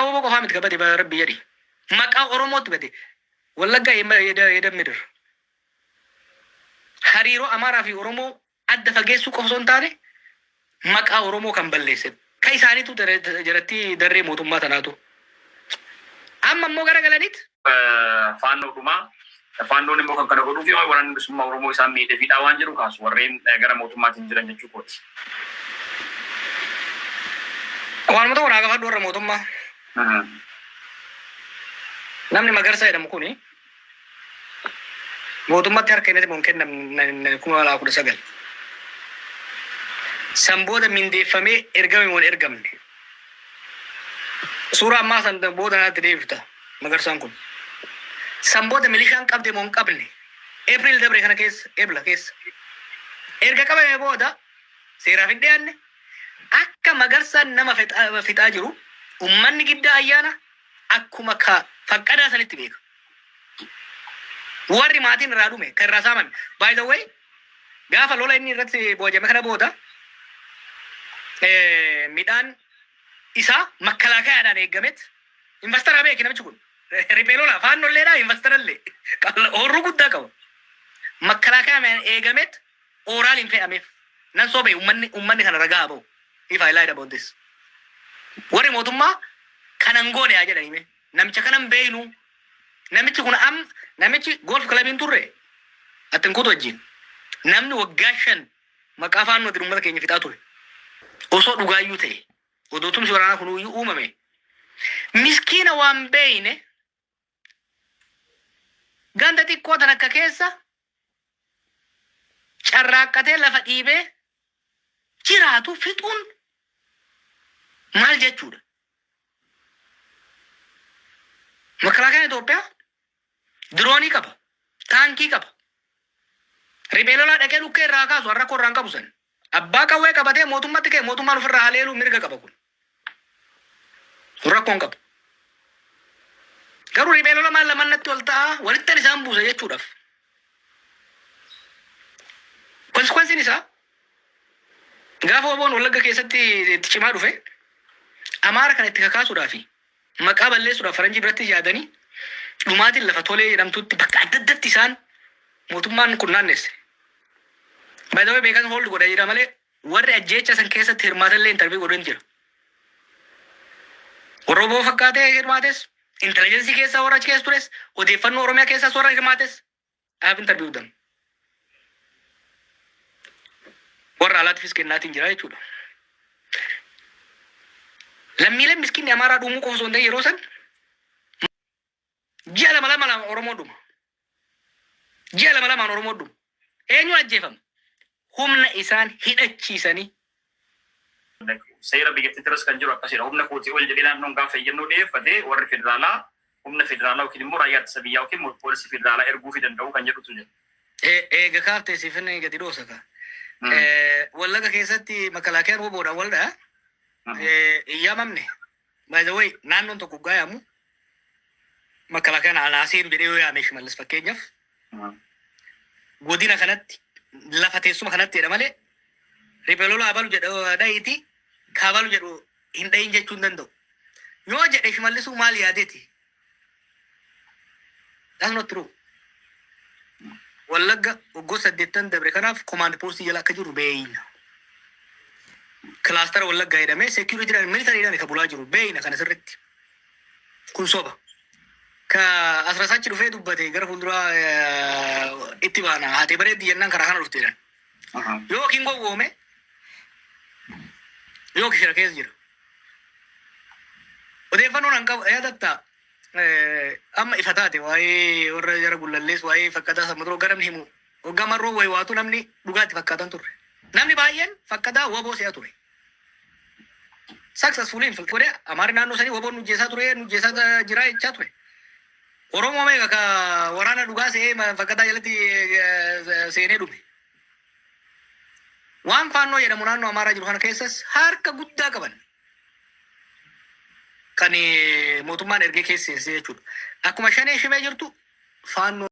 وبو قفامت كبدي بربي يدي مكا أوروموت بدي والله يدم مدر حريرو أمارا في أورومو أدى فجيسو قفصون تاني مكا أورومو كان بلسد كاي ساني تو جرتي دري موتوما تناتو أما مو غير غلانيت فانو دوما فانو نمو كان كنقولو في وان بسم أورومو يسمي دفيد أوانجرو كاس ورين غير موتوما تنجرن جوكوت وان متو ناقة فدور موتوما نمني مغرسا يدم كوني موتوما تركينة ممكن نكون على أقول سجل سامبودا من دفمي إرجامي من إرجامي سورة ما سند بودا نتريفتا مغرسان كون سامبودا مليشان كابدي مون كابني أبريل دبر كنا كيس أبلا كيس إرجع كابي بودا سيرا في الديان أكا مغرسان نما فت أجرو ومن جدا أيانا أكو مكا فكذا سنتي بيك warri maatiin irraa dhume kan irraa saaman by the way gaafa lola inni irratti boojame kana booda midhaan isaa makkalaakaadhaan eeggamet investara beeki namichi kun riphee lola faannolleedha investarallee horru guddaa qabu makkalaakaadhaan eeggamet ooraal hin fe'ameef nan soobee ummanni kana ragaa ba'u if I lied about this warri mootummaa kanan goone haa jedhanime namicha kanan beeynu namichi kun namichi golf clubin turre atin kutu wajjin namni waggaashan maqaa faannoo ati ummata keenya fixaa ture osoo dhugaayyuu ta'e odootumsi waraanaa kun uumame miskiina waan beeyne ganda xiqqoo tan akka keessa carraaqqatee lafa dhiibee jiraatu fixuun maal jechuudha makalaakaan Itoophiyaa diroonii qaba taankii qaba riphee lolaa dhaqee dhukkee irraa kaasu har'a korraan qabu san abbaa qawwee qabatee mootummatti kee mootummaan ofirraa haleeluu mirga qaba kun rakkoon qaba garuu riphee lola maal lamannatti ol ta'a walittan isaan buusa jechuudhaaf konsekwensiin isaa gaafa oboon wallagga keessatti itti cimaa dhufe amaara kana itti kakaasuudhaafi maqaa balleessuudhaaf faranjii biratti yaadanii dhumaatiin lafa tolee jedhamtutti bakka adda addatti isaan mootummaan kun naannesse. By the way beekan hold godha jira malee warri ajjeecha san keessatti hirmaatallee intarvii godhan jira. Warra oboo fakkaatee hirmaates intelligensii keessaa warra achi keessa tures odeeffannoo Oromiyaa keessaas warra hirmaates dhaaf intarvii godhan. Warra alaatiifis kennaatiin jira jechuudha. Lammiileen miskiinni amaaraa dhumuu qofa osoo hin ta'in yeroo san ji'a lama Oromoo dhuma. Ji'a lama Oromoo dhuma. Eenyu ajjeefama? Humna isaan hidhachiisanii. Seera biyyattii tiras kan jiru akkasiidha. Humna kootii ol jedhee naannoon gaafa fayyannoo dhiyeeffate warri federaalaa humna federaalaa yookiin immoo raayyaa ittisa biyyaa yookiin poolisii federaalaa erguu danda'u kan jedhutu jira. Eega kaaftee siifin gadi dhoosa ka. Wallaga keessatti makalaakeen woboodhaan waldhaa. Iyyamamne. By the way naannoon tokko gaayamu makalaakeen alaasiin bidhee yaame Shimallis fakkeenyaaf godina kanatti lafa teessuma kanatti jedha malee riphee lola abalu jedhu dha'iiti kaabalu jedhu hin dhayin jechuu hin danda'u. Yoo jedhe Shimallisuu maal yaadeeti? That's not true. Wallagga waggoota 8 dabre kanaaf command post jala akka jiru beeyna. Cluster wallagga jedhamee security dhaan military ka bulaa jiru beeyna kana sirriitti. Kun soba. Ka asrasachi dhufee dubbate gara fuulduraa itti baana haatee bareeddi jennaan karaa kana dhufteedhaan. Yookiin gowwoome yookiin shira keessa jira. Odeeffannoon an qabu yaadatta amma ifa taate waa'ee warra jara gullallees waa'ee fakkaataa sammuturoo garamni himu waggaa marroo wayi waatu namni dhugaatti fakkaatan turre. Namni baay'een fakkaataa waboo si'a ture. Successfully infiltrate amaari naannoo sanii waboon nujjeessaa ture nujjeessaa jira jechaa ture. Oromoo meeqa ka waraana dhugaa se'ee fakkaataa jalatti seenee dhume. Waan faannoo jedhamu naannoo amaaraa jiru kana keessas harka guddaa qaban. Kan mootummaan ergee keessa jechuudha. Akkuma shanee shimee jirtu faannoo